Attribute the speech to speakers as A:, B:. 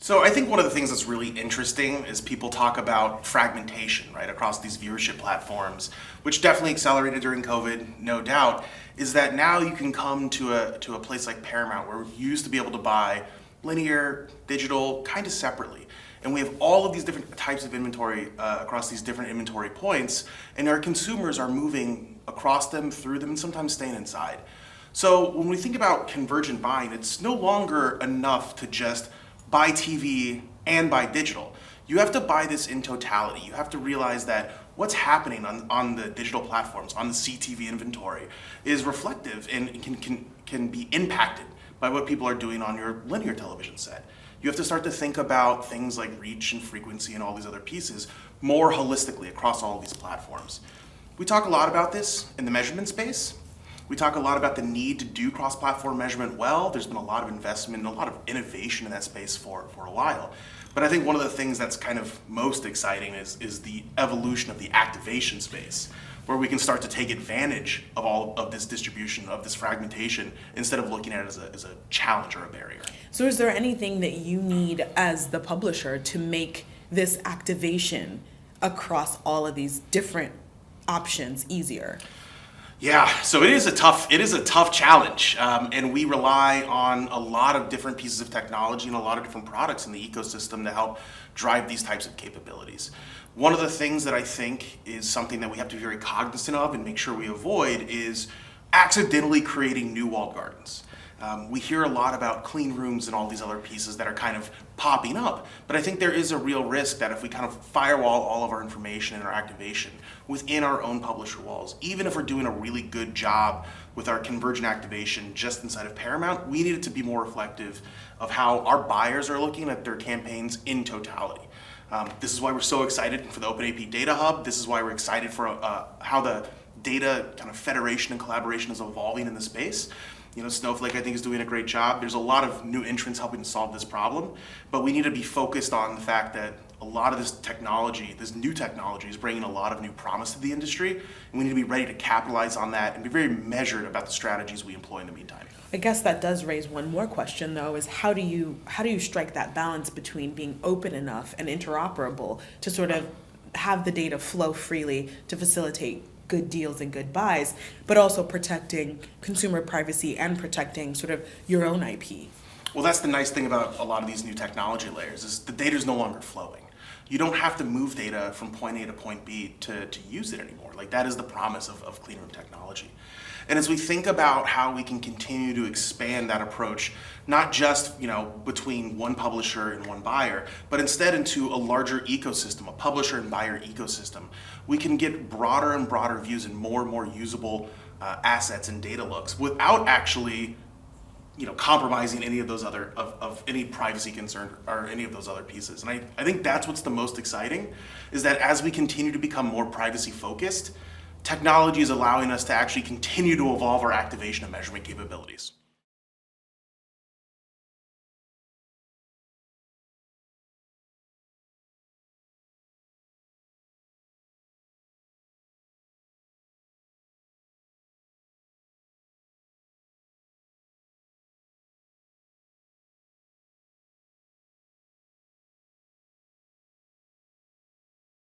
A: So I think one of the things that's really interesting is people talk about fragmentation, right, across these viewership platforms, which definitely accelerated during COVID, no doubt, is that now you can come to a place like Paramount where you used to be able to buy linear, digital, kind of separately. And we have all of these different types of inventory across these different inventory points, and our consumers are moving across them, through them, and sometimes staying inside. So when we think about convergent buying, it's no longer enough to just buy TV and buy digital. You have to buy this in totality. You have to realize that what's happening on the digital platforms, on the CTV inventory, is reflective and can be impacted by what people are doing on your linear television set. You have to start to think about things like reach and frequency and all these other pieces more holistically across all of these platforms. We talk a lot about this in the measurement space. We talk a lot about the need to do cross-platform measurement well. There's been a lot of investment and a lot of innovation in that space for a while. But I think one of the things that's kind of most exciting is the evolution of the activation space, where we can start to take advantage of all of this distribution, of this fragmentation, instead of looking at it as a challenge or a barrier.
B: So is there anything that you need as the publisher to make this activation across all of these different options easier?
A: Yeah, so it is a tough challenge, and we rely on a lot of different pieces of technology and a lot of different products in the ecosystem to help drive these types of capabilities. One of the things that I think is something that we have to be very cognizant of and make sure we avoid is accidentally creating new walled gardens. We hear a lot about clean rooms and all these other pieces that are kind of popping up, but I think there is a real risk that if we kind of firewall all of our information and our activation within our own publisher walls, even if we're doing a really good job with our convergent activation just inside of Paramount, we need it to be more reflective of how our buyers are looking at their campaigns in totality. This is why we're so excited for the OpenAP Data Hub. This is why we're excited for how the data kind of federation and collaboration is evolving in the space. You know, Snowflake, I think, is doing a great job. There's a lot of new entrants helping to solve this problem, but we need to be focused on the fact that a lot of this technology, this new technology, is bringing a lot of new promise to the industry, and we need to be ready to capitalize on that and be very measured about the strategies we employ in the meantime.
B: I guess that does raise one more question, though, is how do you strike that balance between being open enough and interoperable to sort of have the data flow freely to facilitate good deals and good buys, but also protecting consumer privacy and protecting sort of your own IP?
A: Well, that's the nice thing about a lot of these new technology layers is the data is no longer flowing. You don't have to move data from point A to point B to use it anymore. Like, that is the promise of clean room technology. And as we think about how we can continue to expand that approach, not just, between one publisher and one buyer, but instead into a larger ecosystem, a publisher and buyer ecosystem, we can get broader and broader views and more usable assets and data looks without actually compromising any of those other of any privacy concern or any of those other pieces. And I think that's what's the most exciting, is that as we continue to become more privacy focused, technology is allowing us to actually continue to evolve our activation and measurement capabilities.